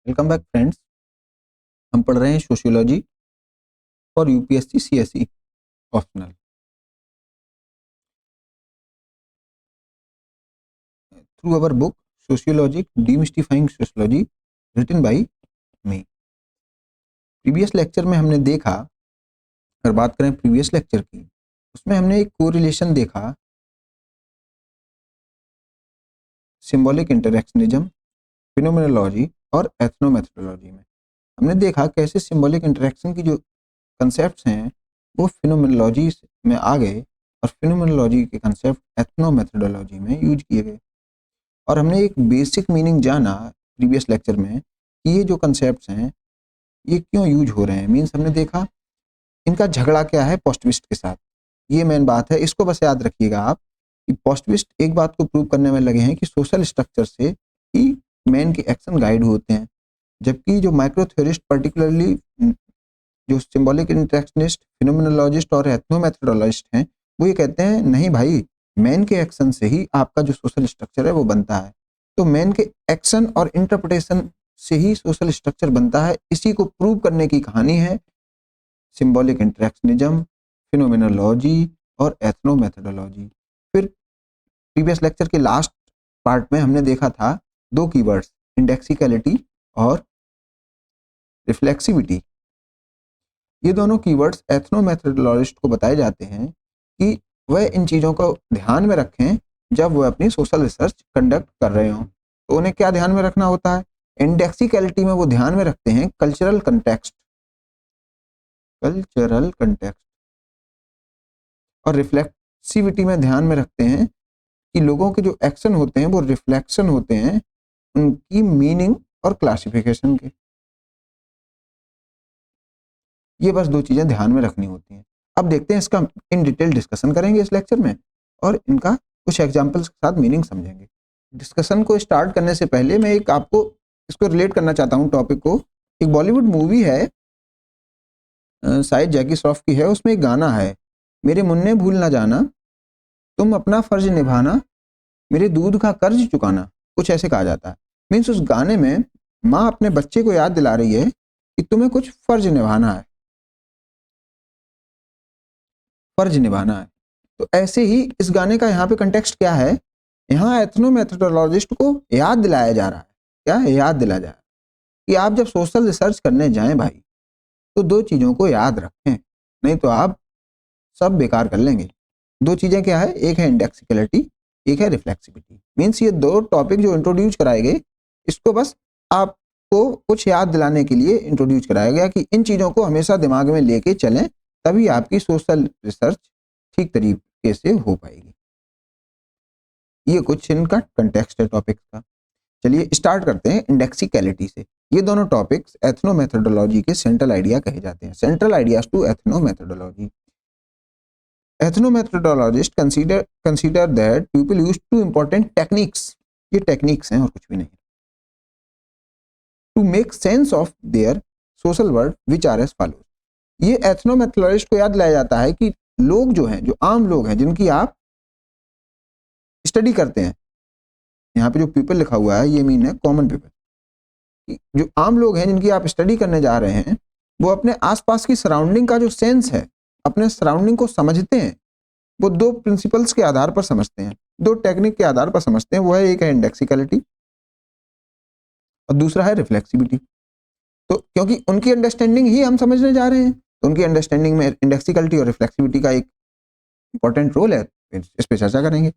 Welcome back friends. हम पढ़ रहे हैं sociology for UPSC CSE optional through our book sociology demystifying sociology written by me. Previous lecture में हमने देखा, अगर बात करें प्रीवियस लेक्चर की, उसमें हमने एक कोरिलेशन देखा सिंबॉलिक इंटरेक्शनिज्म, फिनोमेनोलॉजी और एथनोमेथोडोलॉजी में। हमने देखा कैसे सिंबॉलिक इंटरेक्शन की जो कंसेप्ट्स हैं वो फिनोमेनोलॉजी में आ गए और फिनोमेनोलॉजी के कंसेप्ट एथनोमेथोडोलॉजी में यूज किए गए। और हमने एक बेसिक मीनिंग जाना प्रीवियस लेक्चर में कि ये जो कंसेप्ट्स हैं ये क्यों यूज हो रहे हैं। मीन्स हमने देखा इनका झगड़ा क्या है पोस्टिविस्ट के साथ, ये मेन बात है। इसको बस याद रखिएगा आप कि पोस्टिविस्ट एक बात को प्रूव करने में लगे हैं कि सोशल स्ट्रक्चर से ही मैन के एक्शन गाइड होते हैं, जबकि जो माइक्रो थ्योरिस्ट पर्टिकुलरली जो सिंबॉलिक इंटरेक्शनिस्ट, फिनोमेनोलॉजिस्ट और एथनोमेथोडोलॉजिस्ट हैं वो ये कहते हैं नहीं भाई, मैन के एक्शन से ही आपका जो सोशल स्ट्रक्चर है वो बनता है। तो मैन के एक्शन और इंटरप्रिटेशन से ही सोशल स्ट्रक्चर बनता है। इसी को प्रूव करने की कहानी है सिंबॉलिक इंटरेक्शनिज्म, फिनोमेनोलॉजी और एथनोमेथोडोलॉजी। फिर प्रीवियस लेक्चर के लास्ट पार्ट में हमने देखा था दो कीवर्ड्स, इंडेक्सिकलिटी और रिफ्लेक्सिविटी। ये दोनों कीवर्ड्स एथनोमेथोडोलॉजिस्ट को बताए जाते हैं कि वह इन चीज़ों को ध्यान में रखें जब वह अपनी सोशल रिसर्च कंडक्ट कर रहे हों। तो उन्हें क्या ध्यान में रखना होता है? इंडेक्सिकलिटी में वो ध्यान में रखते हैं कल्चरल कंटेक्स्ट और रिफ्लेक्सिविटी में ध्यान में रखते हैं कि लोगों के जो एक्शन होते हैं वो रिफ्लेक्शन होते हैं उनकी मीनिंग और क्लासिफिकेशन के। ये बस दो चीजें ध्यान में रखनी होती हैं। अब देखते हैं, इसका इन डिटेल डिस्कशन करेंगे इस लेक्चर में और इनका कुछ एग्जांपल्स के साथ मीनिंग समझेंगे। डिस्कशन को स्टार्ट करने से पहले मैं एक आपको इसको रिलेट करना चाहता हूँ टॉपिक को। एक बॉलीवुड मूवी है, शायद जैकी श्रॉफ की है, उसमें एक गाना है, मेरे मुन्ने भूल ना जाना, तुम अपना फर्ज निभाना, मेरे दूध का कर्ज चुकाना, कुछ ऐसे कहा जाता है। मीन्स उस गाने में माँ अपने बच्चे को याद दिला रही है कि तुम्हें कुछ फर्ज निभाना है, फर्ज निभाना है। तो ऐसे ही इस गाने का यहाँ पे कंटेक्स्ट क्या है, यहाँ एथनोमेथोडोलॉजिस्ट को याद दिलाया जा रहा है। क्या है? याद दिलाया जा रहा है कि आप जब सोशल रिसर्च करने जाएं भाई तो दो चीजों को याद रखें, नहीं तो आप सब बेकार कर लेंगे। दो चीजें क्या है? एक है इंडेक्सिकलिटी, एक है रिफ्लेक्सिविटी। मीन्स ये दो टॉपिक जो इंट्रोड्यूस कराए गए, इसको बस आपको कुछ याद दिलाने के लिए इंट्रोड्यूस कराया गया कि इन चीजों को हमेशा दिमाग में लेके चलें, तभी आपकी सोशल रिसर्च ठीक तरीके से हो पाएगी। ये कुछ इनका कंटेक्स्ट है टॉपिक का। चलिए स्टार्ट करते हैं इंडेक्सिकलिटी से। ये दोनों टॉपिक्स एथनोमेथोडोलॉजी के सेंट्रल आइडिया कहे जाते हैं, central ideas to ethnomethodology. Ethnomethodologist consider that people use two important techniques, ये टेक्निक्स हैं और कुछ भी नहीं, to make sense of their social world which are as follows. ये एथनोमेथोडोलॉजिस्ट को याद दिलाया जाता है कि लोग जो हैं, जो आम लोग हैं जिनकी आप स्टडी करते हैं, यहाँ पे जो पीपल लिखा हुआ है ये मीन है कॉमन पीपल। जो आम लोग हैं जिनकी आप स्टडी करने जा रहे हैं, वो अपने आसपास की सराउंडिंग का जो सेंस है, अपने सराउंडिंग को समझते हैं। वो दो प्रिंसिपल्स के आधार पर समझते हैं, दो टेक्निक के आधार पर समझते हैं। वो है, एक है इंडेक्सिकलिटी और दूसरा है रिफ्लेक्सिविटी। तो क्योंकि उनकी अंडरस्टैंडिंग ही हम समझने जा रहे हैं, तो उनकी अंडरस्टैंडिंग में इंडेक्सिकलिटी और रिफ्लेक्सिविटी का एक इंपॉर्टेंट रोल है, इस पे चर्चा करेंगे।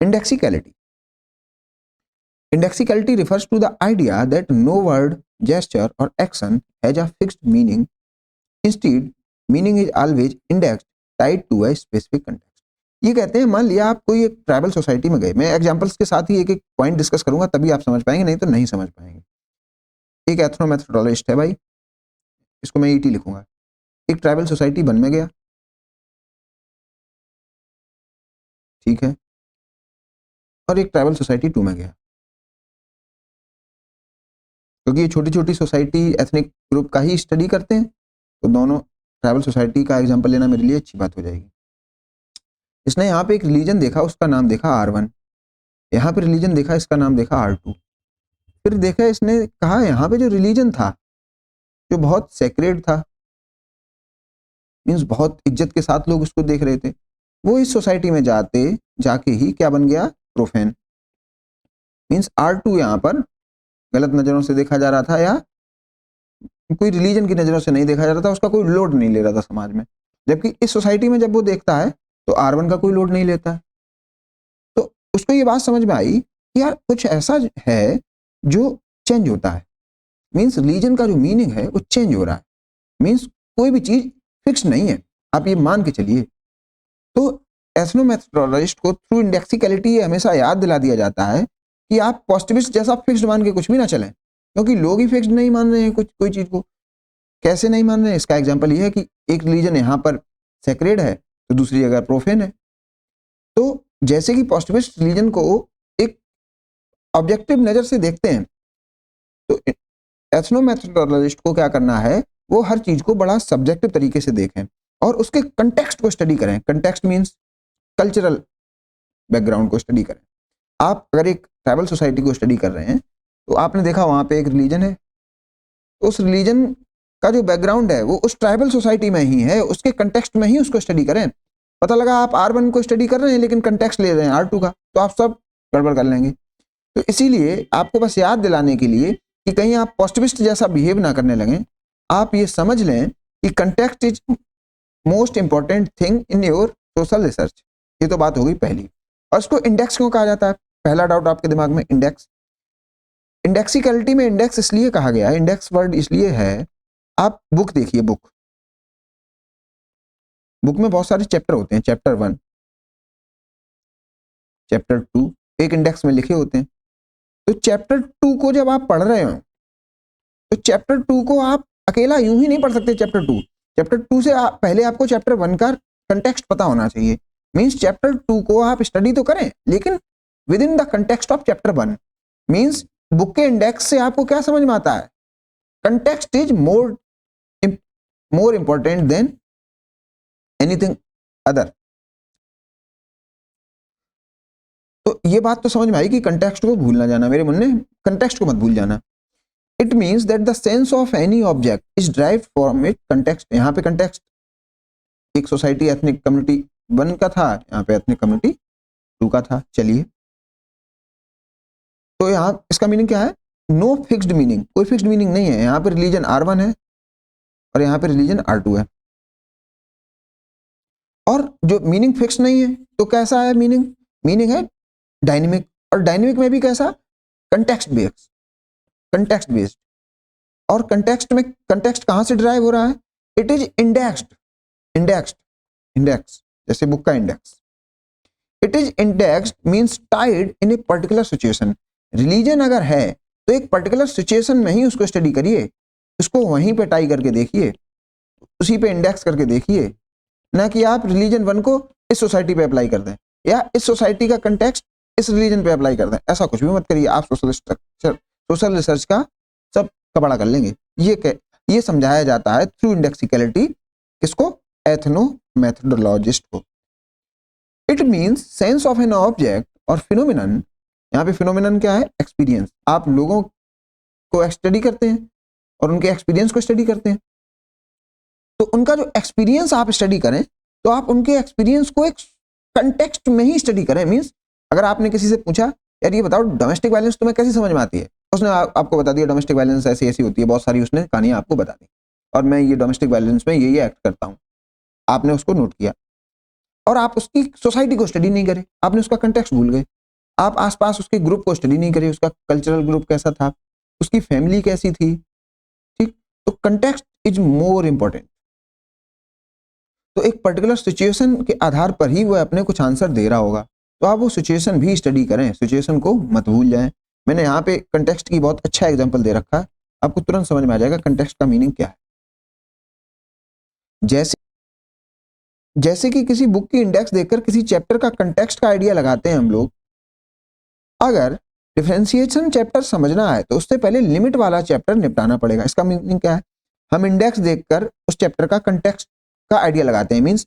इंडेक्सिकलिटी Indexicality refers to the idea that no word, gesture or action has a fixed meaning. Instead, meaning is always indexed, tied to a specific context. ये कहते हैं, मान लिया आप कोई एक ट्राइबल सोसाइटी में गए, मैं एग्जांपल्स के साथ ही एक एक पॉइंट डिस्कस करूंगा तभी आप समझ पाएंगे, नहीं तो नहीं समझ पाएंगे। एक एथनोमेथोडोलॉजिस्ट है भाई, इसको मैं ईटी लिखूंगा, एक ट्राइबल सोसाइटी 1 में गया, ठीक है, और एक ट्राइबल सोसाइटी 2 में गया। क्योंकि ये छोटी छोटी सोसाइटी एथनिक ग्रुप का ही स्टडी करते हैं, तो दोनों ट्राइबल सोसाइटी का एग्जांपल लेना मेरे लिए अच्छी बात हो जाएगी। इसने यहाँ पे एक रिलीजन देखा, उसका नाम देखा R1, यहाँ पे रिलीजन देखा, इसका नाम देखा R2। फिर देखा इसने कहा यहाँ पे जो रिलीजन था जो बहुत सेक्रेड था, मीन्स बहुत इज्जत के साथ लोग उसको देख रहे थे, वो इस सोसाइटी में जाके ही क्या बन गया, प्रोफेन। मीन्स R2 यहाँ पर गलत नजरों से देखा जा रहा था या कोई रिलीजन की नजरों से नहीं देखा जा रहा था, उसका कोई लोड नहीं ले रहा था समाज में। जबकि इस सोसाइटी में जब वो देखता है तो R1 का कोई लोड नहीं लेता है। तो उसको ये बात समझ में आई कि यार कुछ ऐसा है जो चेंज होता है, मीन्स रिलीजन का जो मीनिंग है वो चेंज हो रहा है। मीन्स कोई भी चीज फिक्स नहीं है, आप ये मान के चलिए। तो एथनोमेथोडोलॉजिस्ट को थ्रू इंडेक्सिकलिटी ये हमेशा याद दिला दिया जाता है कि आप पॉजिटिविस्ट जैसा फिक्स्ड मान के कुछ भी ना चलें, क्योंकि लोग ही फिक्स्ड नहीं मान रहे हैं कुछ कोई चीज को। कैसे नहीं मान रहे हैं, इसका एग्जांपल ये है कि एक रिलीजन यहाँ पर सेक्रेड है तो दूसरी जगह प्रोफेन है। तो जैसे कि पॉजिटिविस्ट रिलीजन को एक ऑब्जेक्टिव नजर से देखते हैं, तो एथनोमेथोडोलॉजिस्ट को क्या करना है, वो हर चीज को बड़ा सब्जेक्टिव तरीके से देखें और उसके कंटेक्स्ट को स्टडी करें। कंटेक्स्ट मीन्स कल्चरल बैकग्राउंड को स्टडी करें। आप अगर एक ट्राइबल सोसाइटी को स्टडी कर रहे हैं तो आपने देखा वहां पे एक रिलीजन है, उस रिलीजन का जो बैकग्राउंड है वो उस ट्राइबल सोसाइटी में ही है, उसके कंटेक्स्ट में ही उसको स्टडी करें। पता लगा आप R1 को स्टडी कर रहे हैं लेकिन कंटेक्स्ट ले रहे हैं R2 का, तो आप सब गड़बड़ कर लेंगे। तो इसीलिए आपको बस याद दिलाने के लिए कि कहीं आप पॉजिटिविस्ट जैसा बिहेव ना करने लगें, आप ये समझ लें कि context is most important thing in your social research. ये तो बात हो गई पहली। और इसको इंडेक्स क्यों कहा जाता है, पहला डाउट आपके दिमाग में, इंडेक्स। इंडेक्सिकलिटी में इंडेक्स इसलिए कहा गया, इंडेक्स वर्ड इसलिए है, आप बुक देखिए, बुक में बहुत सारे चैप्टर होते हैं, चैप्टर 1, चैप्टर 2 एक इंडेक्स में लिखे होते हैं। तो चैप्टर 2 को जब आप पढ़ रहे हो तो चैप्टर 2 को आप अकेला यूं ही नहीं पढ़ सकते। चैप्टर 2 से पहले आपको चैप्टर 1 का कंटेक्स्ट पता होना चाहिए। मींस चैप्टर 2 को आप स्टडी तो करें लेकिन with in the context of chapter 1। Means book के इंडेक्स से आपको क्या समझ में आता है, context is more important than anything other. तो ये बात तो समझ में आई कि कंटेक्स्ट को भूल ना जाना, मेरे मुन्ने कंटेक्स्ट को मत भूल जाना। It means that the sense of any object is derived from it context. यहाँ पे कंटेक्स्ट एक सोसाइटी एथनिक कम्युनिटी 1 का था, यहाँ पे एथनिक कम्युनिटी 2 का था। चलिए, तो यहाँ इसका मीनिंग क्या है, नो फिक्स्ड मीनिंग, कोई फिक्स्ड मीनिंग नहीं है। यहाँ पे रिलीजन R1 है और यहाँ पे रिलीजन R2 है, और जो मीनिंग फिक्स नहीं है तो कैसा है मीनिंग, मीनिंग है डायनेमिक। और डायनेमिक में भी कैसा, कंटेक्स्ट बेस्ड। और कंटेक्स्ट में कंटेक्स्ट कहां से ड्राइव हो रहा है, इट इज इंडेक्स जैसे बुक का index. It is indexed means tied in a particular situation. Religion अगर है तो एक पर्टिकुलर सिचुएशन में ही उसको स्टडी करिए, उसको वहीं पे टाई करके देखिए, उसी पे इंडेक्स करके देखिए, ना कि आप रिलीजन 1 को इस सोसाइटी पे अप्लाई कर दें या इस सोसाइटी का कंटेक्स्ट इस रिलीजन पे अप्लाई कर दें। ऐसा कुछ भी मत करिए, आप सोशल रिसर्च का सब कबाड़ा कर लेंगे। ये समझाया जाता है थ्रू इंडेक्सिकलिटी, किसको, एथनोमेथोडोलॉजिस्ट को। It means sense of an object और फिनोमिनन। यहाँ पे फिनोमिनन क्या है, एक्सपीरियंस। आप लोगों को स्टडी करते हैं और उनके एक्सपीरियंस को स्टडी करते हैं, तो उनका जो एक्सपीरियंस आप स्टडी करें तो आप उनके एक्सपीरियंस को एक कंटेक्स्ट में ही स्टडी करें। मींस अगर आपने किसी से पूछा यार ये बताओ डोमेस्टिक वायलेंस तुम्हें कैसी समझ में आती है, उसने आपको बता दिया डोमेस्टिक वायलेंस ऐसी ऐसी होती है, बहुत सारी उसने कहानियां आपको बता दी, और मैं ये डोमेस्टिक वायलेंस में ये एक्ट करता हूँ। आपने उसको नोट किया और आप उसकी सोसाइटी को स्टडी नहीं करे, आपने उसका कंटेक्स्ट भूल गए। आप आसपास उसके ग्रुप को स्टडी नहीं करे, उसका कल्चरल ग्रुप कैसा था, उसकी फैमिली कैसी थी, ठीक। तो कंटेक्स्ट इज मोर इंपॉर्टेंट। तो एक पर्टिकुलर सिचुएशन के आधार पर ही वो अपने कुछ आंसर दे रहा होगा, तो आप वो सिचुएशन भी स्टडी करें, सिचुएशन को मत भूल जाएं। मैंने यहाँ पे कंटेक्स्ट की बहुत अच्छा एग्जांपल दे रखा है, आपको तुरंत समझ में आ जाएगा कंटेक्स्ट का मीनिंग क्या है। जैसे कि किसी बुक की इंडेक्स देखकर किसी चैप्टर का कंटेक्स्ट का आइडिया लगाते हैं हम लोग। अगर डिफरेंशिएशन चैप्टर समझना है तो उससे पहले लिमिट वाला चैप्टर निपटाना पड़ेगा। इसका मीनिंग क्या है, हम इंडेक्स देखकर उस चैप्टर का कंटेक्स्ट का आइडिया लगाते हैं। मींस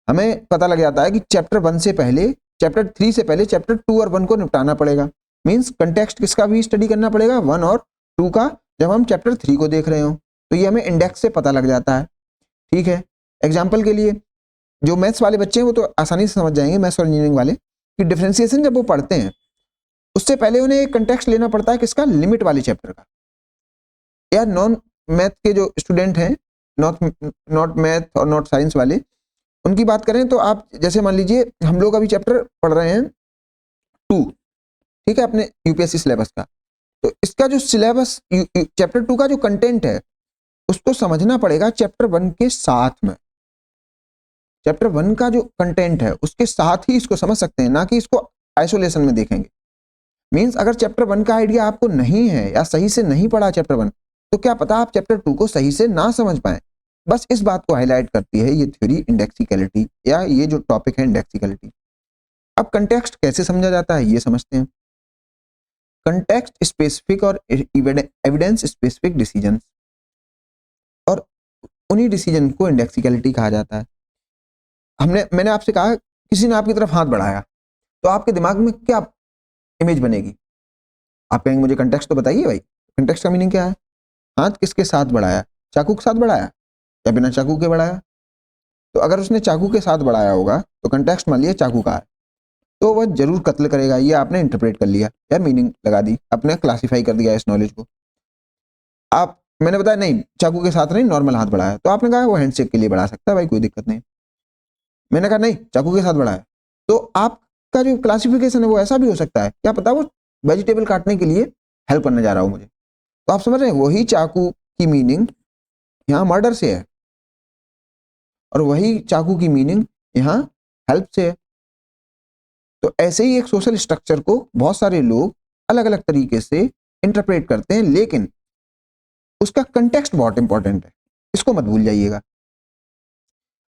हमें पता लग जाता है कि चैप्टर 1 से पहले, चैप्टर 3 से पहले चैप्टर 2 और 1 को निपटाना पड़ेगा। मीन्स कंटेक्स्ट किसका भी स्टडी करना पड़ेगा, 1 और 2 का, जब हम चैप्टर 3 को देख रहे हो। तो ये हमें इंडेक्स से पता लग जाता है। ठीक है, एग्जाम्पल के लिए जो मैथ्स वाले बच्चे हैं वो तो आसानी से समझ जाएंगे, मैथ्स और इंजीनियरिंग वाले, कि डिफरेंशिएशन जब वो पढ़ते हैं उससे पहले उन्हें एक कंटेक्स्ट लेना पड़ता है किसका, लिमिट वाले चैप्टर का। या नॉन मैथ के जो स्टूडेंट हैं, नॉट मैथ और नॉट साइंस वाले, उनकी बात करें तो आप जैसे मान लीजिए हम लोग अभी चैप्टर पढ़ रहे हैं 2, ठीक है, अपने यूपीएससी सिलेबस का। तो इसका जो सिलेबस चैप्टर 2 का जो कंटेंट है उसको समझना पड़ेगा चैप्टर 1 के साथ में। चैप्टर 1 का जो कंटेंट है उसके साथ ही इसको समझ सकते हैं, ना कि इसको आइसोलेशन में देखेंगे। मींस अगर चैप्टर 1 का आइडिया आपको नहीं है या सही से नहीं पढ़ा चैप्टर 1, तो क्या पता आप चैप्टर 2 को सही से ना समझ पाए। बस इस बात को हाईलाइट करती है ये थ्योरी इंडेक्सिकलिटी, या ये जो टॉपिक है इंडेक्सिकलिटी। अब कंटेक्स्ट कैसे समझा जाता है ये समझते हैं। कंटेक्स्ट स्पेसिफिक और एविडेंस स्पेसिफिक डिसीजन, और उन्हीं डिसीजन को इंडेक्सिकलिटी कहा जाता है। मैंने आपसे कहा किसी ने आपकी तरफ हाथ बढ़ाया, तो आपके दिमाग में क्या इमेज बनेगी? आप कहेंगे मुझे कंटेक्स्ट तो बताइए भाई, कंटेक्स्ट का मीनिंग क्या है? हाथ किसके साथ बढ़ाया, चाकू के साथ बढ़ाया या बिना चाकू के बढ़ाया? तो अगर उसने चाकू के साथ बढ़ाया होगा तो कंटेक्स्ट मान लिया चाकू का है, तो वह जरूर कत्ल करेगा। ये आपने इंटरप्रेट कर लिया या मीनिंग लगा दी, आपने क्लासिफाई कर दिया इस नॉलेज को। मैंने बताया नहीं चाकू के साथ नहीं, नॉर्मल हाथ बढ़ाया, तो आपने कहा वो हैंडशेक के लिए बढ़ा सकता है भाई, कोई दिक्कत नहीं। मैंने कहा नहीं चाकू के साथ बढ़ाया, तो आपका जो क्लासिफिकेशन है वो ऐसा भी हो सकता है, क्या पता वो वेजिटेबल काटने के लिए हेल्प करने जा रहा हूं मुझे। तो आप समझ रहे हैं, वही चाकू की मीनिंग यहाँ मर्डर से है और वही चाकू की मीनिंग यहाँ हेल्प से है। तो ऐसे ही एक सोशल स्ट्रक्चर को बहुत सारे लोग अलग अलग तरीके से इंटरप्रेट करते हैं, लेकिन उसका कंटेक्स्ट बहुत इंपॉर्टेंट है, इसको मत भूल जाइएगा।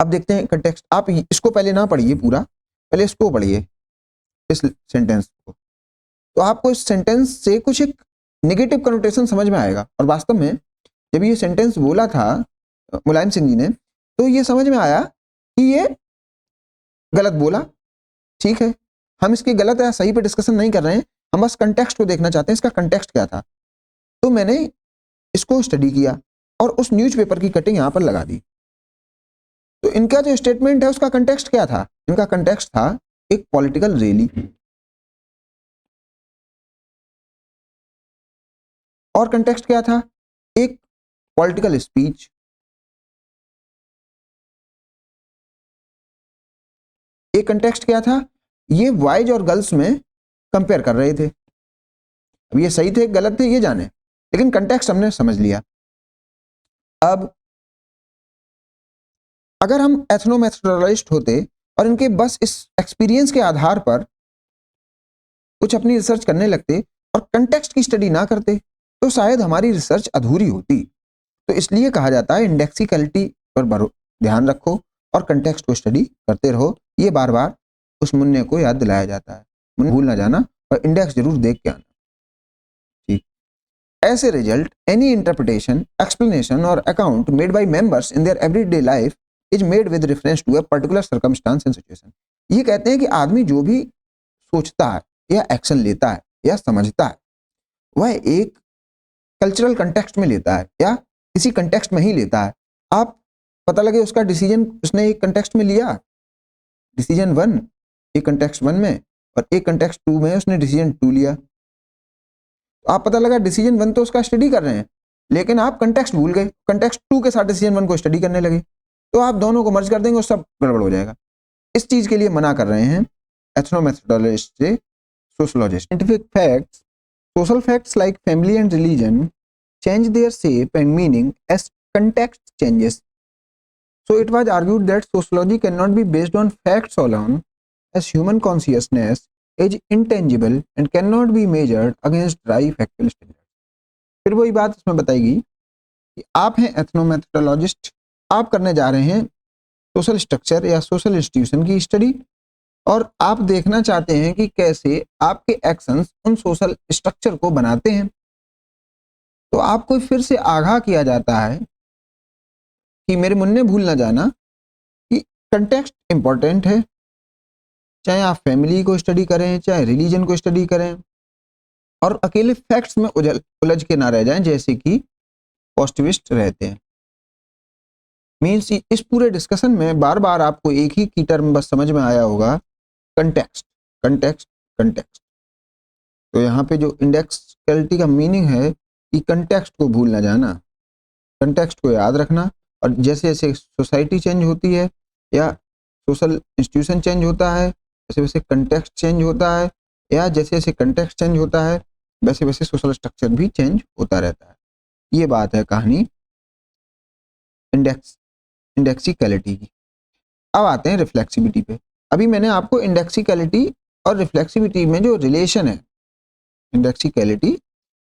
अब देखते हैं कंटेक्स्ट। आप इसको पहले ना पढ़िए पूरा, पहले इसको पढ़िए, इस सेंटेंस को, तो आपको इस सेंटेंस से कुछ एक नेगेटिव कनोटेशन समझ में आएगा। और वास्तव में जब ये सेंटेंस बोला था मुलायम सिंह जी ने, तो ये समझ में आया कि ये गलत बोला। ठीक है, हम इसके गलत या सही पे डिस्कशन नहीं कर रहे हैं, हम बस कंटेक्स्ट को देखना चाहते हैं, इसका कंटेक्स्ट क्या था। तो मैंने इसको स्टडी किया और उस न्यूज़पेपर की कटिंग यहां पर लगा दी। तो इनका जो स्टेटमेंट है उसका कंटेक्स्ट क्या था? इनका कंटेक्स्ट था एक पॉलिटिकल रैली, और कंटेक्स्ट क्या था? एक पॉलिटिकल स्पीच। एक कंटेक्स्ट क्या था? ये बॉयज और गर्ल्स में कंपेयर कर रहे थे। अब ये सही थे गलत थे ये जाने, लेकिन कंटेक्स्ट हमने समझ लिया। अब अगर हम एथनोमेथोडोलॉजिस्ट होते और इनके बस इस एक्सपीरियंस के आधार पर कुछ अपनी रिसर्च करने लगते और कंटेक्स्ट की स्टडी ना करते, तो शायद हमारी रिसर्च अधूरी होती। तो इसलिए कहा जाता है इंडेक्सिकलिटी पर ध्यान रखो और कंटेक्स्ट को स्टडी करते रहो। ये बार बार उस मुन्ने को याद दिलाया जाता है, मुन्ने भूल ना जाना और इंडेक्स जरूर देख के आना। ठीक, ऐसे रिजल्ट एनी इंटरप्रिटेशन, एक्सप्लेनेशन और account made by members in their everyday life is made with reference to a particular circumstance and situation. ये कहते हैं कि आदमी जो भी सोचता है या एक्शन लेता है या समझता है, वह एक कल्चरल कंटेक्स्ट में लेता है या किसी कंटेक्स्ट में ही लेता है। आप पता लगे उसका डिसीजन उसने एक कंटेक्स्ट में लिया, डिसीजन 1 एक कंटेक्स्ट 1 में और एक कंटेक्स्ट 2 में उसने डिसीजन 2 लिया। तो आप पता लगा डिसीजन 1 तो उसका स्टडी कर रहे हैं, लेकिन आप कंटेक्स्ट भूल गए, कंटेक्स्ट 2 के साथ डिसीजन 1 को स्टडी करने लगे, तो आप दोनों को मर्ज कर देंगे और सब गड़बड़ हो जाएगा। इस चीज के लिए मना कर रहे हैं एथनोमेथोडोलॉजिस्ट से sociologist. Scientific facts, social facts like family and religion change their shape and meaning as context changes. So it was argued that sociology cannot be based on facts alone, as human consciousness is intangible and cannot be measured against dry factual standards. फिर वही बात इसमें बताएगी कि आप हैं एथनोमेथोडोलॉजिस्ट, आप करने जा रहे हैं सोशल स्ट्रक्चर या सोशल इंस्टीट्यूशन की स्टडी, और आप देखना चाहते हैं कि कैसे आपके एक्शंस उन सोशल स्ट्रक्चर को बनाते हैं। तो आपको फिर से आगाह किया जाता है कि मेरे मुन्ने भूल ना जाना कि कंटेक्स्ट इंपॉर्टेंट है, चाहे आप फैमिली को स्टडी करें चाहे रिलीजन को स्टडी करें, और अकेले फैक्ट्स में उलझ के ना रह जाएं जैसे कि पॉजिटिविस्ट रहते हैं। मीन्स इस पूरे डिस्कशन में बार बार आपको एक ही की टर्म बस समझ में आया होगा, कंटेक्स्ट कंटेक्स्ट कंटेक्स्ट। तो यहाँ पे जो इंडेक्सिकलिटी का मीनिंग है कि कंटेक्स्ट को भूल ना जाना, कंटेक्स्ट को याद रखना। और जैसे जैसे सोसाइटी चेंज होती है या सोशल इंस्टीट्यूशन चेंज होता है वैसे वैसे कंटेक्स्ट चेंज होता है, या जैसे जैसे कंटेक्स्ट चेंज होता है वैसे वैसे सोशल स्ट्रक्चर भी चेंज होता रहता है। ये बात है कहानी इंडेक्सिकलिटी की। अब आते हैं रिफ्लेक्सिविटी पे। अभी मैंने आपको इंडेक्सिकलिटी और रिफ्लेक्सिविटी में जो रिलेशन है, इंडेक्सिकलिटी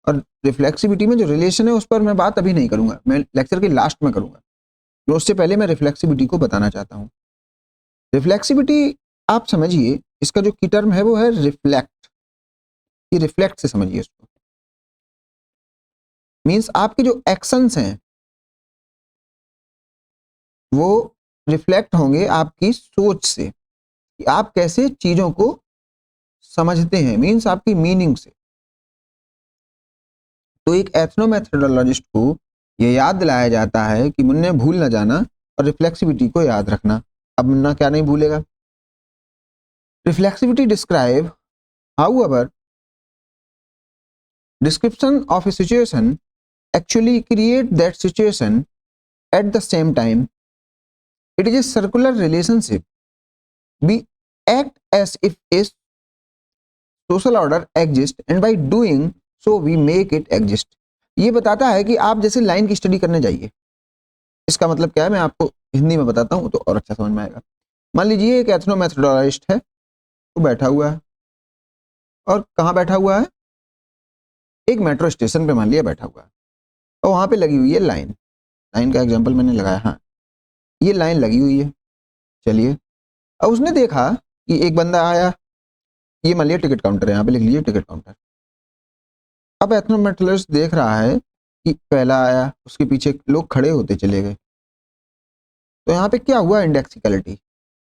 और रिफ्लेक्सिविटी में जो रिलेशन है उस पर मैं बात अभी नहीं करूंगा, मैं लेक्चर के लास्ट में करूंगा। तो उससे पहले मैं रिफ्लेक्सिविटी को बताना चाहता हूं। रिफ्लेक्सिविटी आप समझिए, इसका जो की टर्म है वो है रिफ्लेक्ट। ये रिफ्लेक्ट से समझिए इसको। मीन्स आपके जो एक्शंस हैं वो रिफ्लेक्ट होंगे आपकी सोच से, कि आप कैसे चीजों को समझते हैं, मीन्स आपकी मीनिंग से। तो एक एथनोमेथोडोलॉजिस्ट को ये याद दिलाया जाता है कि मुन्ने भूल ना जाना और रिफ्लेक्सिविटी को याद रखना। अब मुन्ना क्या नहीं भूलेगा। Reflexivity describe however description of a situation actually create that situation at the same time. It is a circular relationship. We act as if a social order exists and by doing so we make it exist. ये बताता है कि आप जैसे line की study करने जाइए। इसका मतलब क्या है मैं आपको हिंदी में बताता हूँ तो और अच्छा समझ में आएगा। मान लीजिए एक एथनोमेथोडोलॉजिस्ट है, वो बैठा हुआ है, और कहाँ बैठा हुआ है, एक मेट्रो स्टेशन पे मान लिया बैठा हुआ है, और वहां पे लगी हुई है लाइन। लाइन का एग्जांपल मैंने लगाया, हाँ ये लाइन लगी हुई है। चलिए, अब उसने देखा कि एक बंदा आया, ये मान लिया टिकट काउंटर है, यहाँ पे लिख लीजिए टिकट काउंटर। अब एथनोमेट्रोलॉजिस्ट देख रहा है कि पहला आया, उसके पीछे लोग खड़े होते चले गए। तो यहाँ पे क्या हुआ, इंडेक्सिकलिटी।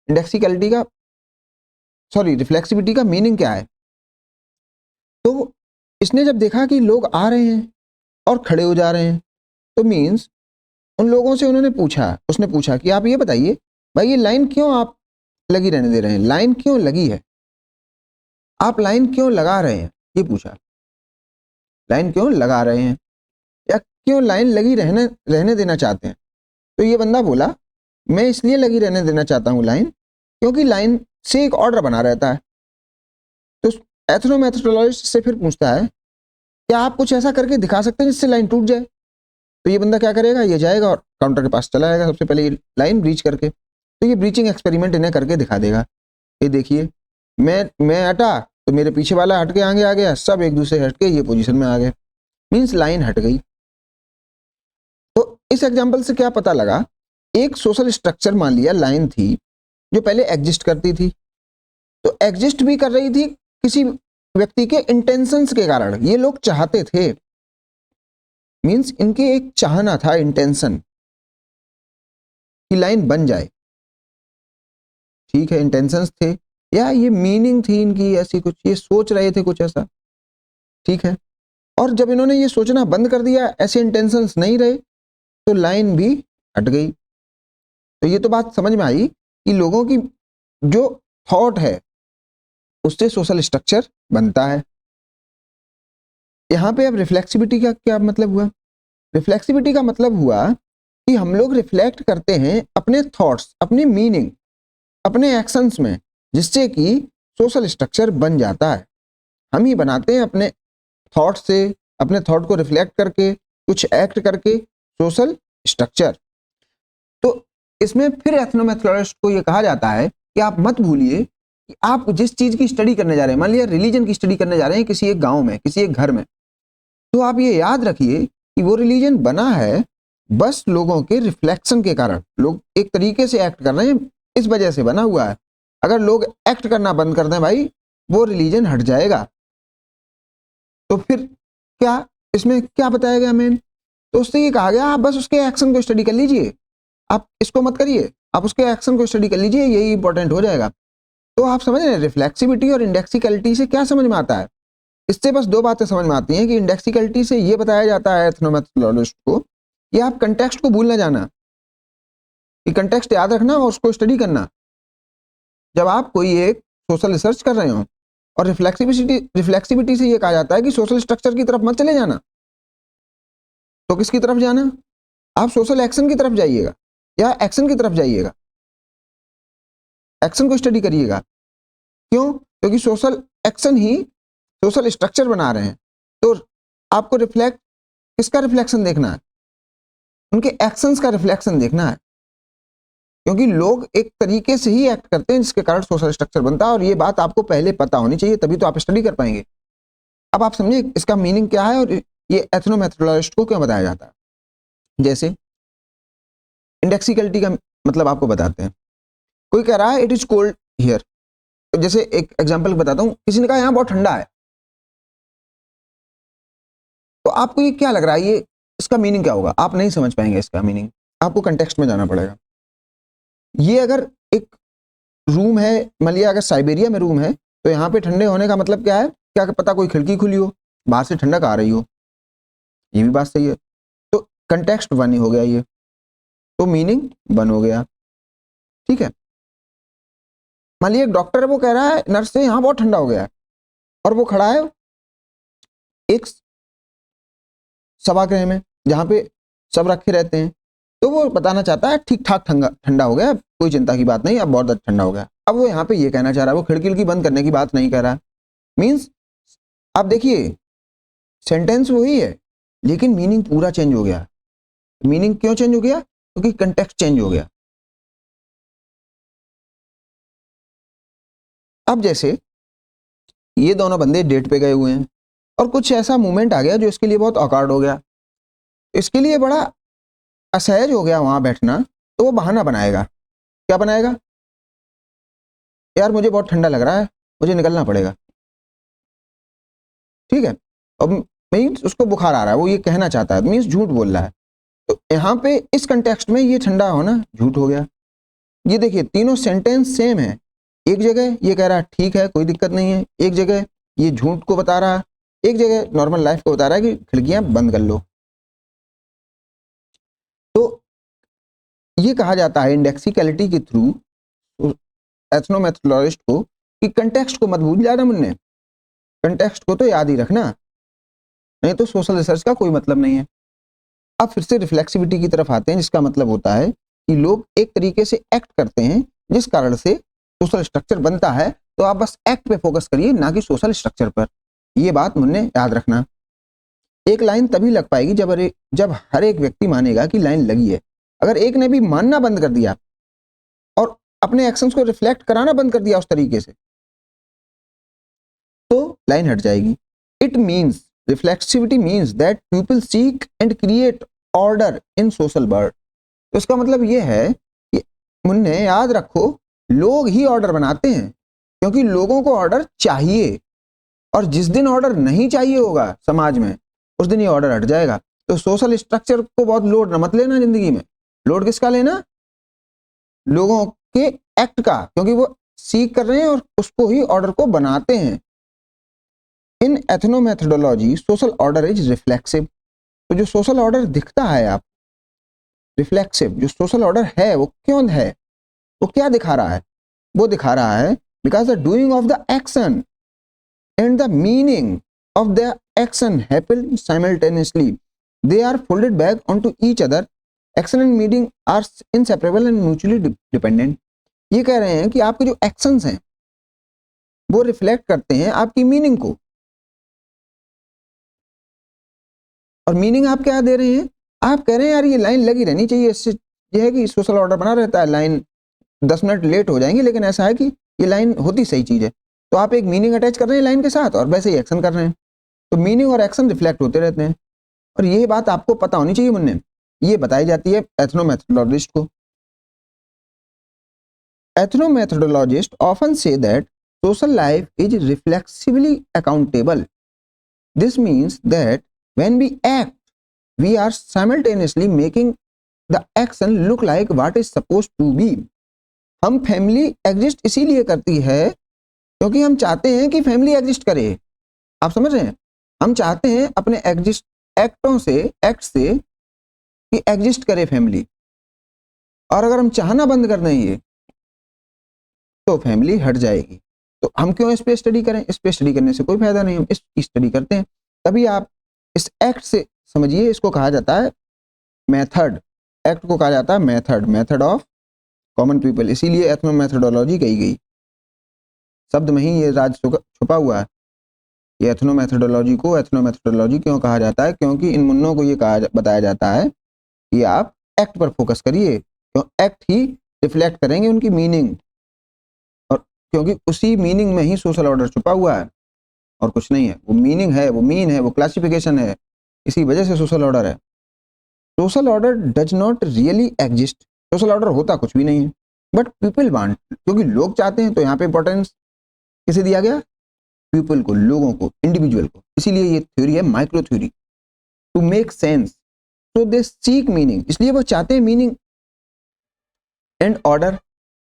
इंडेक्सिकलिटी का रिफ्लेक्सिविटी का मीनिंग क्या है। तो इसने जब देखा कि लोग आ रहे हैं और खड़े हो जा रहे हैं, तो मीन्स उन लोगों से उसने पूछा कि आप ये बताइए भाई ये लाइन क्यों आप लगी रहने दे रहे हैं, लाइन क्यों लगी है, आप लाइन क्यों लगा रहे हैं, ये पूछा। लाइन क्यों लगा रहे हैं या क्यों लाइन लगी रहने देना चाहते हैं। तो ये बंदा बोला मैं इसलिए लगी रहने देना चाहता हूँ लाइन, क्योंकि लाइन से एक ऑर्डर बना रहता है। तो एथनोमेथोडोलॉजिस्ट से फिर पूछता है क्या आप कुछ ऐसा करके दिखा सकते हैं जिससे लाइन टूट जाए। तो ये बंदा क्या करेगा, ये जाएगा और काउंटर के पास चला जाएगा सबसे पहले ये लाइन ब्रीच करके। तो ये ब्रीचिंग एक्सपेरिमेंट इन्हें करके दिखा देगा। ये देखिए मैं हटा तो मेरे पीछे वाला हट के आगे आ गया, सब एक दूसरे हट के ये पोजीशन में आ गए, मीन्स लाइन हट गई। तो इस एग्जाम्पल से क्या पता लगा, एक सोशल स्ट्रक्चर मान लिया लाइन थी जो पहले एग्जिस्ट करती थी, तो एग्जिस्ट भी कर रही थी किसी व्यक्ति के इंटेंशंस के कारण। ये लोग चाहते थे, मीन्स इनके एक चाहना था, इंटेंशन कि लाइन बन जाए। ठीक है, इंटेंशंस थे या ये मीनिंग थी इनकी ऐसी कुछ, ये सोच रहे थे कुछ ऐसा। ठीक है, और जब इन्होंने ये सोचना बंद कर दिया, ऐसे इंटेंशंस नहीं रहे, तो लाइन भी हट गई। तो ये तो बात समझ में आई कि लोगों की जो थॉट है उससे सोशल स्ट्रक्चर बनता है। यहां पे अब रिफ्लेक्सिविटी का क्या मतलब हुआ। रिफ्लेक्सिविटी का मतलब हुआ कि हम लोग रिफ्लेक्ट करते हैं अपने थॉट्स, अपनी मीनिंग, अपने एक्शंस में, जिससे कि सोशल स्ट्रक्चर बन जाता है। हम ही बनाते हैं अपने थॉट से, अपने थॉट को रिफ्लेक्ट करके, कुछ एक्ट करके सोशल स्ट्रक्चर। तो इसमें फिर एथनोमेथोडोलॉजिस्ट को यह कहा जाता है कि आप मत भूलिए कि आप जिस चीज की स्टडी करने जा रहे हैं, मान लिया रिलीजन की स्टडी करने जा रहे हैं किसी एक गांव में, किसी एक घर में, तो आप ये याद रखिए कि वो रिलीजन बना है बस लोगों के रिफ्लेक्शन के कारण। लोग एक तरीके से एक्ट कर रहे हैं, इस वजह से बना हुआ है। अगर लोग एक्ट करना बंद कर दें भाई, वो रिलीजन हट जाएगा। तो फिर क्या इसमें क्या बताया गया मेन, तो उससे ये कहा गया आप बस उसके एक्शन को स्टडी कर लीजिए, आप इसको मत करिए, आप उसके एक्शन को स्टडी कर लीजिए, यही इंपॉर्टेंट हो जाएगा। तो आप समझ रहे हैं रिफ्लेक्सिविटी और इंडेक्सिकलिटी से क्या समझ में आता है। इससे बस दो बातें समझ में आती हैं कि इंडेक्सिकलिटी से ये बताया जाता है एथनोमेथोडोलॉजिस्ट को, ये आप कंटेक्स्ट को भूल ना जाना, कि कंटेक्स्ट याद रखना और उसको स्टडी करना। जब आप कोई एक सोशल रिसर्च कर रहे हो, और रिफ्लेक्सिविटी से ये कहा जाता है कि सोशल स्ट्रक्चर की तरफ मत चले जाना, तो किसकी तरफ जाना, आप सोशल एक्शन की तरफ जाइएगा या एक्शन की तरफ जाइएगा, एक्शन को स्टडी करिएगा। क्यों? क्योंकि सोशल एक्शन ही सोशल स्ट्रक्चर बना रहे हैं। तो आपको किसका रिफ्लेक्शन देखना है, उनके एक्शंस का रिफ्लेक्शन देखना है, क्योंकि लोग एक तरीके से ही एक्ट करते हैं जिसके कारण सोशल स्ट्रक्चर बनता है, और ये बात आपको पहले पता होनी चाहिए, तभी तो आप स्टडी कर पाएंगे। अब आप समझिए इसका मीनिंग क्या है और ये एथनोमेथोडोलॉजिस्ट को क्यों बताया जाता है। जैसे इंडेक्सिकलिटी का मतलब आपको बताते हैं। कोई कह रहा है इट इज कोल्ड हियर, जैसे एक एग्जांपल बताता हूं, किसी ने कहा यहां बहुत ठंडा है, तो आपको ये क्या लग रहा है, ये इसका मीनिंग क्या होगा, आप नहीं समझ पाएंगे इसका मीनिंग, आपको कंटेक्स्ट में जाना पड़ेगा। ये अगर एक रूम है, मान लिया अगर साइबेरिया में रूम है, तो यहाँ पे ठंडे होने का मतलब क्या है, क्या पता कोई खिड़की खुली हो, बाहर से ठंडक आ रही हो, ये भी बात सही है। तो कंटेक्स्ट वन हो गया ये, तो मीनिंग वन हो गया, ठीक है। मान लिया एक डॉक्टर है, वो कह रहा है नर्स से यहाँ बहुत ठंडा हो गया है, और वो खड़ा है एक सभागृह में जहाँ पे सब रखे रहते हैं, तो वो बताना चाहता है ठीक ठाक ठंडा हो गया, कोई चिंता की बात नहीं, अब बहुत ठंडा हो गया। अब वो यहाँ पे ये कहना चाह रहा है, वो खिड़की की बंद करने की बात नहीं कह रहा है। मीन्स आप देखिए सेंटेंस वही है, लेकिन मीनिंग पूरा चेंज हो गया। मीनिंग क्यों चेंज हो गया? क्योंकि कंटेक्स्ट चेंज हो गया। अब जैसे ये दोनों बंदे डेट पे गए हुए हैं, और कुछ ऐसा मूवमेंट आ गया जो इसके लिए बहुत ऑकवर्ड हो गया, इसके लिए बड़ा असहज हो गया वहां बैठना, तो वो बहाना बनाएगा। क्या बनाएगा? यार मुझे बहुत ठंडा लग रहा है, मुझे निकलना पड़ेगा, ठीक है। अब मीन्स उसको बुखार आ रहा है, वो ये कहना चाहता है, मीन्स झूठ बोल रहा है। तो यहाँ पे इस कंटेक्स्ट में ये ठंडा होना झूठ हो गया। ये देखिए तीनों सेंटेंस सेम है, एक जगह ये कह रहा है ठीक है कोई दिक्कत नहीं है, एक जगह ये झूठ को बता रहा है, एक जगह नॉर्मल लाइफ को बता रहा है कि खिड़कियां बंद कर लो। तो ये कहा जाता है इंडेक्सिकलिटी के थ्रू एथनोमेथोडोलॉजिस्ट को कि कंटेक्स्ट को मत भूल जाना मुन्ने, कंटेक्स्ट को तो याद ही रखना, नहीं तो सोशल रिसर्च का कोई मतलब नहीं है। अब फिर से रिफ्लेक्सिविटी की तरफ आते हैं, जिसका मतलब होता है कि लोग एक तरीके से एक्ट करते हैं जिस कारण से सोशल स्ट्रक्चर बनता है। तो आप बस एक्ट पे फोकस करिए, ना कि सोशल स्ट्रक्चर पर। ये बात मुन्ने याद रखना। एक लाइन तभी लग पाएगी जब हर एक व्यक्ति मानेगा कि लाइन लगी है। अगर एक ने भी मानना बंद कर दिया और अपने एक्शंस को रिफ्लेक्ट कराना बंद कर दिया उस तरीके से, तो लाइन हट जाएगी। It means reflexivity means that people seek and create order in social world. तो इसका मतलब ये है कि मुन्ने याद रखो, लोग ही ऑर्डर बनाते हैं, क्योंकि लोगों को ऑर्डर चाहिए, और जिस दिन ऑर्डर नहीं चाहिए होगा समाज में, उस दिन ये ऑर्डर हट जाएगा। तो सोशल स्ट्रक्चर को बहुत लोड मत लेना जिंदगी में। लोड किसका लेना? लोगों के एक्ट का, क्योंकि वो सीख कर रहे हैं और उसको ही ऑर्डर को बनाते हैं। इन एथनोमेथोडोलॉजी सोशल ऑर्डर इज रिफ्लेक्सिव। तो जो सोशल ऑर्डर दिखता है आप रिफ्लेक्सिव, जो सोशल ऑर्डर है वो क्यों है, वो क्या दिखा रहा है? वो दिखा रहा है because the doing of the action and the meaning of the action happen simultaneously. They are folded back onto each other. Action and meaning are inseparable and mutually dependent. ये कह रहे हैं कि आपके जो एक्शंस हैं वो रिफ्लेक्ट करते हैं आपकी मीनिंग को, और मीनिंग आप क्या दे रहे हैं? आप कह रहे हैं यार ये लाइन लगी रहनी चाहिए, इससे ये है कि सोशल ऑर्डर बना रहता है, लाइन 10 मिनट लेट हो जाएंगे, लेकिन ऐसा है कि ये लाइन होती सही चीज है। तो आप एक मीनिंग अटैच कर रहे हैं लाइन के साथ, और वैसे ही एक्शन कर रहे हैं, तो मीनिंग और एक्शन रिफ्लेक्ट होते रहते हैं। और ये बात आपको पता होनी चाहिए मुन्ने, ये बताई जाती है एथनोमेथोडोलॉजिस्ट को। Ethnomethodologist often say that social life is reflexively accountable. This means that when we act we are simultaneously making the action look like what is supposed to be. हम फैमिली एग्जिस्ट इसीलिए करती है क्योंकि हम चाहते हैं कि फैमिली एग्जिस्ट करे, आप समझ रहे हैं? हम चाहते हैं अपने एक्ट से कि एग्जिस्ट करे फैमिली, और अगर हम चाहना बंद कर दें ये, तो फैमिली हट जाएगी। तो हम क्यों इस पे स्टडी करें? इस पे स्टडी करने से कोई फायदा नहीं, हम इसकी स्टडी करते हैं। तभी आप इस एक्ट से समझिए, इसको कहा जाता है मेथड। एक्ट को कहा जाता है मेथड ऑफ कॉमन पीपल, इसीलिए एथनो मेथोडोलॉजी कही गई। शब्द में ही ये राज छुपा हुआ है। ये एथनो मेथोडोलॉजी क्यों कहा जाता है? क्योंकि इन मुन्नों को ये बताया जाता है कि आप एक्ट पर फोकस करिए, क्यों एक्ट ही रिफ्लेक्ट करेंगे उनकी मीनिंग, और क्योंकि उसी मीनिंग में ही सोशल ऑर्डर छुपा हुआ है और कुछ नहीं है। वो मीनिंग है, वो मीन है, वो क्लासिफिकेशन है, इसी वजह से सोशल ऑर्डर है। Social order does not really exist, social order होता कुछ भी नहीं है, बट पीपल वांट, क्योंकि लोग चाहते हैं। तो यहाँ पे इंपॉर्टेंस किसे दिया गया? पीपल को, लोगों को, इंडिविजुअल को। इसीलिए ये थ्योरी है micro theory, to make sense, so they seek meaning, इसलिए वो चाहते हैं meaning and order,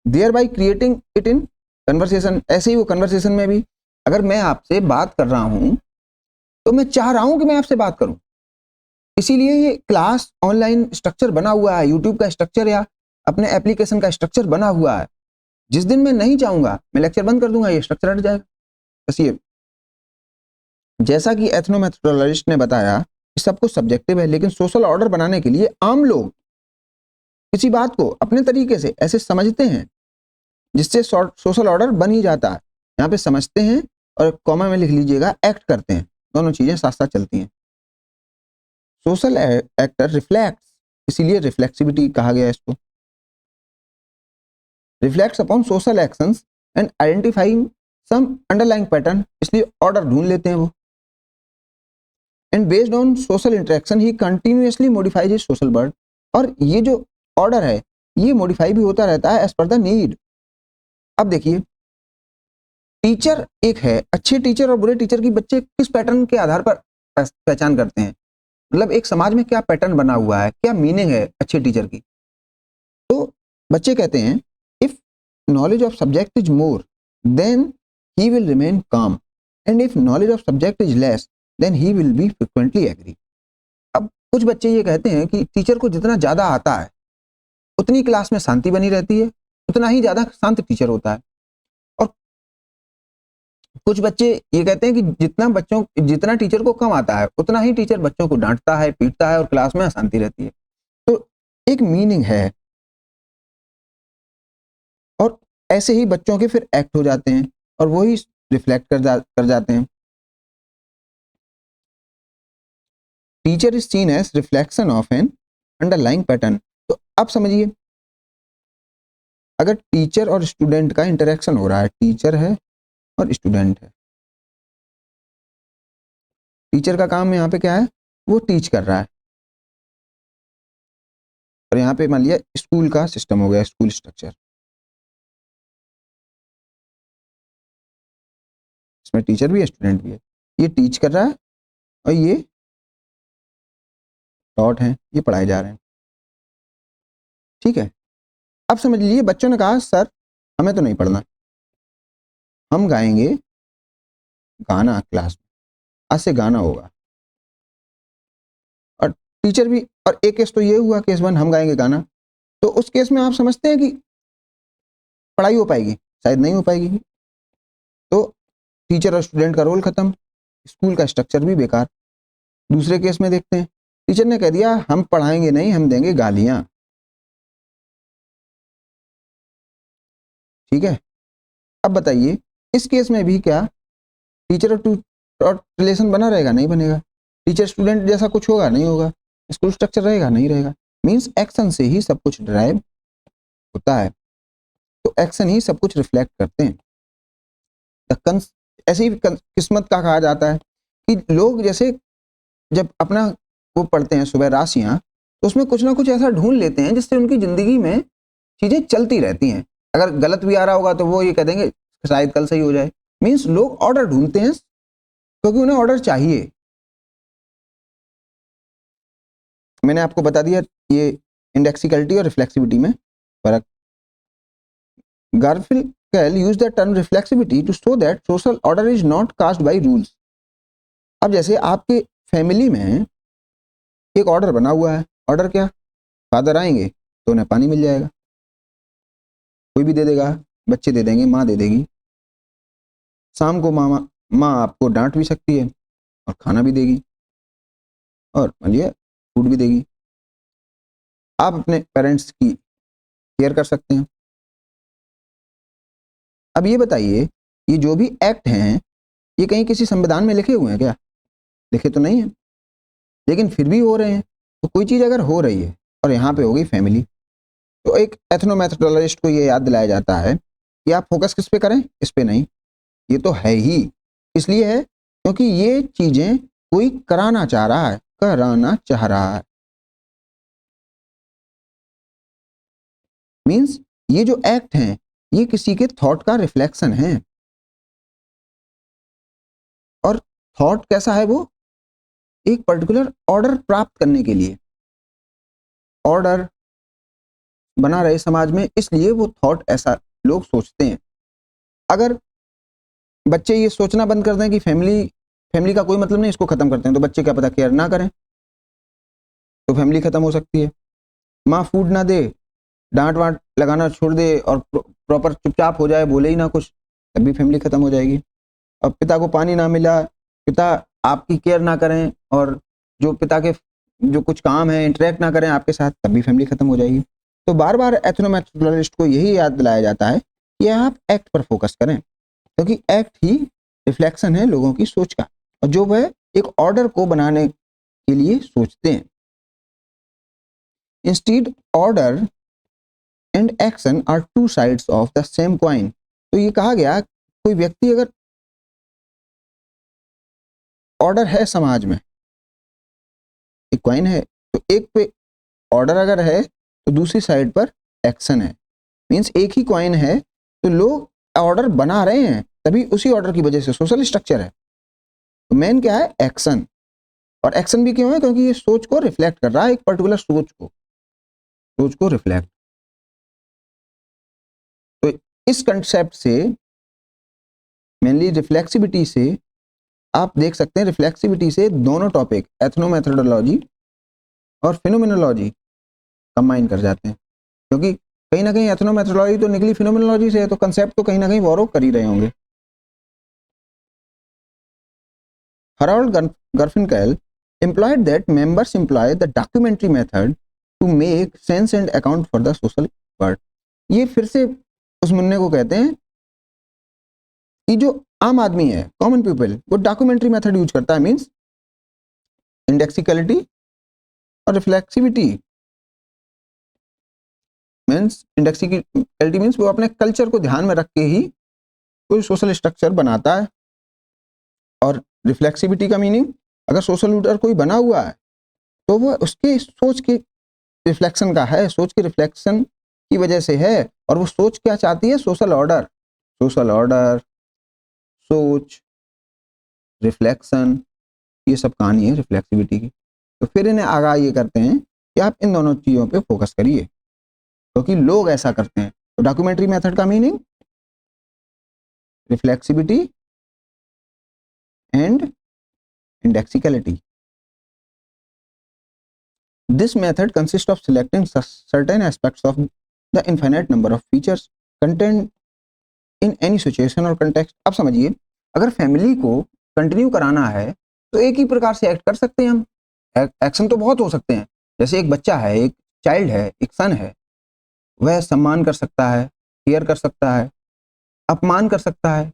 thereby creating it in conversation. ऐसे ही वो कन्वर्सेशन में भी, अगर मैं आपसे बात कर रहा हूं तो मैं चाह रहा हूं कि मैं आपसे बात करूं, इसीलिए ये क्लास ऑनलाइन स्ट्रक्चर बना हुआ है, यूट्यूब का स्ट्रक्चर या अपने एप्लीकेशन का स्ट्रक्चर बना हुआ है। जिस दिन मैं नहीं चाहूंगा, मैं लेक्चर बंद कर दूंगा, ये स्ट्रक्चर हट जाएगा। बस ये, जैसा कि एथनोमेथोडोलॉजिस्ट ने बताया कि सब कुछ सब्जेक्टिव है, लेकिन सोशल ऑर्डर बनाने के लिए आम लोग किसी बात को अपने तरीके से ऐसे समझते हैं जिससे सोशल ऑर्डर बन ही जाता है। यहाँ पे समझते हैं और कॉमा में लिख लीजिएगा एक्ट करते हैं, दोनों चीजें साथ साथ चलती हैं। सोशल एक्टर रिफ्लेक्ट्स, इसीलिए रिफ्लेक्सिविटी कहा गया है इसको, reflects upon social actions and identifying some underlying pattern, इसलिए ऑर्डर ढूंढ लेते हैं वो। And based on social interaction ही continuously modifies his social world, और ये जो ऑर्डर है ये मॉडिफाई भी होता रहता है एज पर द नीड। अब देखिए, टीचर एक है, अच्छे टीचर और बुरे टीचर की बच्चे किस पैटर्न के आधार पर पहचान करते हैं, मतलब एक समाज में क्या पैटर्न बना हुआ है, क्या मीनिंग है अच्छे टीचर की। तो बच्चे कहते हैं if knowledge of subject is more then he will remain calm, and if knowledge of subject is less then he will be frequently agree. अब कुछ बच्चे ये कहते हैं कि टीचर को जितना ज्यादा आता है उतनी क्लास में शांति बनी रहती है, उतना ही ज्यादा शांत टीचर होता है। और कुछ बच्चे ये कहते हैं कि जितना टीचर को कम आता है उतना ही टीचर बच्चों को डांटता है, पीटता है और क्लास में अशांति रहती है। तो एक मीनिंग है, और ऐसे ही बच्चों के फिर एक्ट हो जाते हैं और वही रिफ्लेक्ट कर जाते हैं। Teacher is seen as reflection of an underlying pattern. तो अब समझिए, अगर टीचर और स्टूडेंट का इंटरेक्शन हो रहा है, टीचर है और स्टूडेंट है, टीचर का काम यहाँ पे क्या है, वो टीच कर रहा है, और यहाँ पे मान लिया स्कूल का सिस्टम हो गया, स्कूल स्ट्रक्चर, इसमें टीचर भी है स्टूडेंट भी है, ये टीच कर रहा है और ये टॉट हैं, ये पढ़ाए जा रहे हैं। ठीक है, अब समझ लीजिए बच्चों ने कहा सर हमें तो नहीं पढ़ना, हम गाएंगे गाना क्लास में, आज से गाना होगा। और टीचर भी, और एक केस तो ये हुआ, केस वन हम गाएंगे गाना, तो उस केस में आप समझते हैं कि पढ़ाई हो पाएगी? शायद नहीं हो पाएगी। तो टीचर और स्टूडेंट का रोल खत्म, स्कूल का स्ट्रक्चर भी बेकार। दूसरे केस में देखते हैं, टीचर ने कह दिया हम पढ़ाएंगे नहीं, हम देंगे गालियां। ठीक है, अब बताइए इस केस में भी क्या टीचर और रिलेशन बना रहेगा? नहीं बनेगा। टीचर स्टूडेंट जैसा कुछ होगा? नहीं होगा। स्कूल स्ट्रक्चर रहेगा? नहीं रहेगा। मीन्स एक्शन से ही सब कुछ ड्राइव होता है, तो एक्शन ही सब कुछ रिफ्लेक्ट करते हैं। ऐसे ही किस्मत का कहा जाता है कि लोग जैसे जब अपना वो पढ़ते हैं सुबह राशियां, तो उसमें कुछ ना कुछ ऐसा ढूंढ लेते हैं जिससे उनकी जिंदगी में चीजें चलती रहती हैं। अगर गलत भी आ रहा होगा तो वो ये कह देंगे शायद कल सही हो जाए। मीन्स लोग ऑर्डर ढूंढते हैं क्योंकि उन्हें ऑर्डर चाहिए। मैंने आपको बता दिया ये इंडेक्सिकलिटी और रिफ्लेक्सिविटी में फर्क। Garfinkel used the term reflexivity to show that social order is not cast by rules. अब जैसे आपके फैमिली में एक ऑर्डर बना हुआ है, ऑर्डर क्या, फादर आएंगे तो उन्हें पानी मिल जाएगा, कोई भी दे देगा, बच्चे दे देंगे, माँ दे देगी, शाम को माँ आपको डांट भी सकती है और खाना भी देगी और मानिए फूड भी देगी। आप अपने पेरेंट्स की केयर कर सकते हैं। अब ये बताइए, ये जो भी एक्ट हैं ये कहीं किसी संविधान में लिखे हुए हैं क्या? लिखे तो नहीं है, लेकिन फिर भी हो रहे हैं। तो कोई चीज़ अगर हो रही है और यहाँ पे हो गई फैमिली, तो एक एथनोमेथोडोलॉजिस्ट को ये याद दिलाया जाता है कि आप फोकस किस पे करें, इस पे नहीं। ये तो है ही, इसलिए है क्योंकि ये चीजें कोई कराना चाह रहा है, कराना चाह रहा है। मींस ये जो एक्ट हैं ये किसी के थॉट का रिफ्लेक्शन है। और थॉट कैसा है, वो एक पर्टिकुलर ऑर्डर प्राप्त करने के लिए ऑर्डर बना रहे समाज में, इसलिए वो थॉट ऐसा लोग सोचते हैं। अगर बच्चे ये सोचना बंद कर दें कि फैमिली का कोई मतलब नहीं, इसको खत्म करते हैं, तो बच्चे क्या पता केयर ना करें तो फैमिली खत्म हो सकती है। माँ फूड ना दे, डांट वांट लगाना छोड़ दे और प्रॉपर चुपचाप हो जाए, बोले ही ना कुछ, तब भी फैमिली खत्म हो जाएगी। और पिता को पानी ना मिला, पिता आपकी केयर ना करें और जो पिता के जो कुछ काम है इंटरेक्ट ना करें आपके साथ, तब भी फैमिली खत्म हो जाएगी। तो बार बार एथनोमेथोडोलॉजिस्ट को यही याद दिलाया जाता है कि आप एक्ट पर फोकस करें, क्योंकि एक्ट ही रिफ्लेक्शन है लोगों की सोच का, और जो वह एक ऑर्डर को बनाने के लिए सोचते हैं। Instead order and action are two sides of the same coin. तो ये कहा गया कोई व्यक्ति अगर ऑर्डर है समाज में, एक कॉइन है, तो एक पे ऑर्डर अगर है तो दूसरी साइड पर एक्शन है। मींस एक ही कॉइन है तो लोग ऑर्डर बना रहे हैं, तभी उसी ऑर्डर की वजह से सोशल स्ट्रक्चर है। तो मेन क्या है, एक्शन। और एक्शन भी क्यों है, क्योंकि ये सोच को रिफ्लेक्ट कर रहा है, एक पर्टिकुलर सोच को रिफ्लेक्ट। तो इस कंसेप्ट से, मेनली रिफ्लेक्सिविटी से, आप देख सकते हैं रिफ्लेक्सिविटी से दोनों टॉपिक एथनोमेथोडोलॉजी और फिनोमिनोलॉजी कंबाइन कर जाते हैं, क्योंकि कहीं ना कहीं एथनोमेथोडोलॉजी तो निकली फिनोमिनोलॉजी से है, तो कंसेप्ट तो कहीं ना कहीं बोरो कर ही रहे होंगे। Harold Garfinkel implied that members employ the documentary method to make sense and account for the social world। ये फिर से उस मुन्ने को कहते हैं कि जो आम आदमी है, कॉमन पीपल, वो डॉक्यूमेंट्री मेथड यूज करता है। मींस इंडेक्सिकलिटी और रिफ्लेक्सिविटी। मींस इंडेक्सिकलिटी मींस वो अपने कल्चर को ध्यान में रख के ही कोई सोशल स्ट्रक्चर बनाता है, और रिफ्लेक्सिविटी का मीनिंग अगर सोशल ऑर्डर कोई बना हुआ है तो वो उसके सोच के रिफ्लेक्शन का है, सोच के रिफ्लेक्शन की वजह से है। और वो सोच क्या चाहती है, सोशल ऑर्डर। सोशल ऑर्डर, सोच, रिफ्लेक्शन, ये सब कहानी है रिफ्लेक्सिविटी की। तो फिर इन्हें आगाह ये करते हैं कि आप इन दोनों चीज़ों पे फोकस करिए, क्योंकि लोग ऐसा करते हैं। तो डॉक्यूमेंट्री मेथड का meaning reflexivity and indexicality. This method consists of selecting certain aspects of the infinite number of features contained in any situation or context। अब समझिए, अगर फैमिली को कंटिन्यू कराना है तो एक ही प्रकार से एक्ट कर सकते हैं हम। एक्शन तो बहुत हो सकते हैं, जैसे एक बच्चा है, एक चाइल्ड है, एक सन है, वह सम्मान कर सकता है, केयर कर सकता है, अपमान कर सकता है,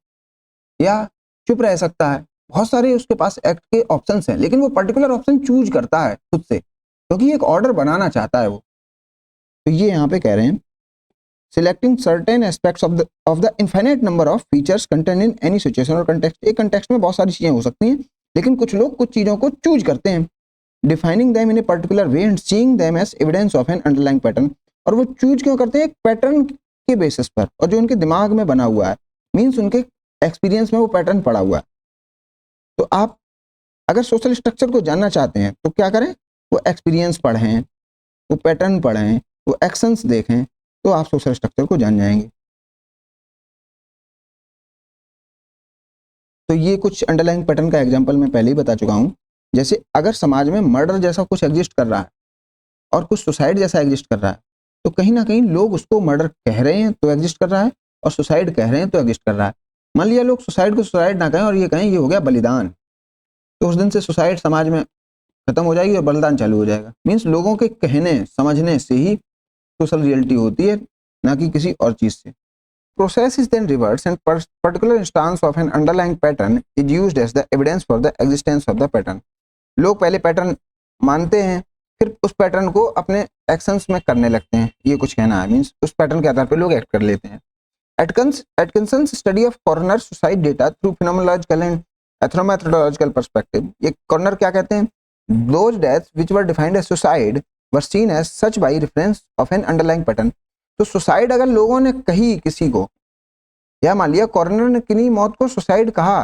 या चुप रह सकता है। बहुत सारे उसके पास एक्ट के ऑप्शंस हैं, लेकिन वो पर्टिकुलर ऑप्शन चूज करता है खुद से, क्योंकि एक ऑर्डर बनाना चाहता है वो। तो ये यहाँ पे कह रहे हैं selecting certain aspects of the infinite number of features contain in any situation और कंटेक्स्ट। एक कंटेक्स्ट में बहुत सारी चीजें हो सकती हैं, लेकिन कुछ लोग कुछ चीजों को चूज करते हैं। Defining them in a particular way and seeing them as evidence of an underlying pattern. और वो चूज क्यों करते हैं, एक पैटर्न के बेसिस पर, और जो उनके दिमाग में बना हुआ है, मीन्स उनके एक्सपीरियंस में वो पैटर्न पड़ा हुआ है। तो आप अगर सोशल स्ट्रक्चर को जानना चाहते हैं तो क्या करें, वो एक्सपीरियंस पढ़ें, वो पैटर्न पढ़ें, वो एक्शंस देखें, तो आप सोशल स्ट्रक्चर को जान जाएंगे। तो ये कुछ अंडरलाइंग पैटर्न का एग्जांपल मैं पहले ही बता चुका हूँ। जैसे अगर समाज में मर्डर जैसा कुछ एग्जिस्ट कर रहा है और कुछ सुसाइड जैसा एग्जिस्ट कर रहा है, तो कहीं ना कहीं लोग उसको मर्डर कह रहे हैं तो एग्जिस्ट कर रहा है, और सुसाइड कह रहे हैं तो एग्जिस्ट कर रहा है। मान लिया लोग सुसाइड को सुसाइड ना कहें और ये कहें ये हो गया बलिदान, तो उस दिन से सुसाइड समाज में खत्म हो जाएगी और बलिदान चालू हो जाएगा। मीन्स लोगों के कहने समझने से ही सोशल रियलिटी होती है, ना कि किसी और चीज से। Process is then reversed and particular instance of an underlying pattern is used as the evidence for the existence of the pattern. लोग पहले पैटर्न मानते हैं, फिर उस पैटर्न को अपने एक्शंस में करने लगते हैं, ये कुछ कहना है। मीन्स उस पैटर्न के आधार पर लोग एक्ट कर लेते हैं। Atkinson's study of coroner suicide data through phenomenological and ethnomethodological perspective, ये कॉर्नर क्या कहते हैं? Those deaths which were defined as suicide were seen as such by reference of an underlying pattern. तो सुसाइड अगर लोगों ने कही किसी को, या मान लिया कॉर्नर ने किन्हीं मौत को सुसाइड कहा,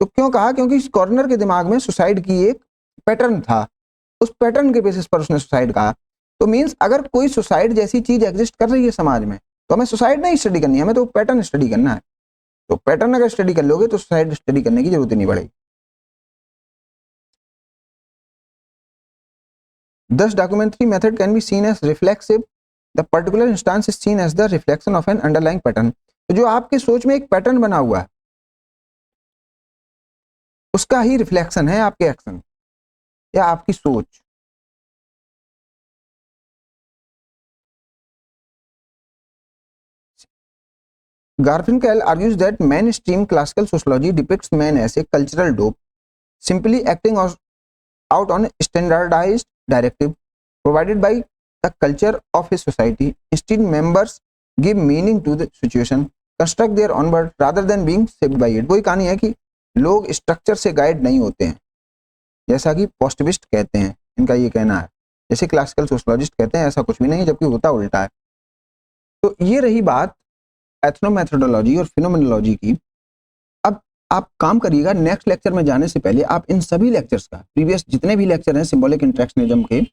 तो क्यों कहा? क्योंकि कॉर्नर के दिमाग में सुसाइड की एक पैटर्न था, उस पैटर्न के बेसिस पर उसने सुसाइड कहा। तो मींस अगर कोई सुसाइड जैसी चीज एग्जिस्ट कर रही है समाज में, तो हमें सुसाइड नहीं स्टडी करनी है, हमें तो पैटर्न स्टडी करना है। तो पैटर्न अगर स्टडी कर लोगे तो सुसाइड स्टडी करने की जरूरत ही नहीं पड़ेगी। Thus documentary method can be seen as reflexive. The particular instance is seen as the reflection of an underlying pattern. तो जो आपके सोच में एक पैटर्न बना हुआ है, उसका ही रिफ्लेक्शन है आपके एक्शन या आपकी सोच। Garfinkel argues that mainstream classical sociology depicts man as a cultural dope, simply acting out on a standardized directive provided by the culture of his society. Instead, members give meaning to the situation, construct their own world rather than being shaped by it. वही कहानी है कि लोग structure से guide नहीं होते हैं, जैसा कि पॉजिटिविस्ट कहते हैं, इनका ये कहना है। जैसे क्लासिकल सोशोलॉजिस्ट कहते हैं ऐसा कुछ भी नहीं, जबकि होता उल्टा है। तो ये रही बात एथनोमेथोडोलॉजी और फिनोमेनोलॉजी की। अब आप काम करिएगा, नेक्स्ट लेक्चर में जाने से पहले आप इन सभी लेक्चर्स का, प्रीवियस जितने भी लेक्चर हैं सिंबॉलिक इंटरेक्शनिज्म के,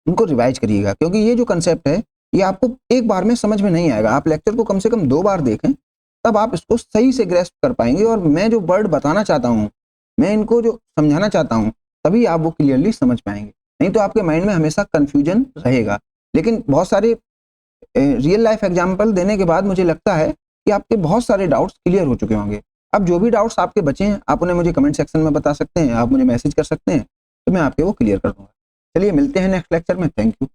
उनको रिवाइज करिएगा, क्योंकि ये जो कंसेप्ट है ये आपको एक बार में समझ में नहीं आएगा। आप लेक्चर को कम से कम 2 बार देखें, तब आप इसको सही से ग्रेस्प कर पाएंगे। और मैं जो वर्ड बताना चाहता हूँ, मैं इनको जो समझाना चाहता हूँ, तभी आप वो क्लियरली समझ पाएंगे। नहीं तो आपके माइंड में हमेशा कंफ्यूजन रहेगा। लेकिन बहुत सारे रियल लाइफ एग्जाम्पल देने के बाद मुझे लगता है कि आपके बहुत सारे डाउट्स क्लियर हो चुके होंगे। अब जो भी डाउट्स आपके बचे हैं, आप उन्हें मुझे कमेंट सेक्शन में बता सकते हैं, आप मुझे मैसेज कर सकते हैं, तो मैं आपके वो क्लियर कर दूंगा। चलिए मिलते हैं नेक्स्ट लेक्चर में। Thank you.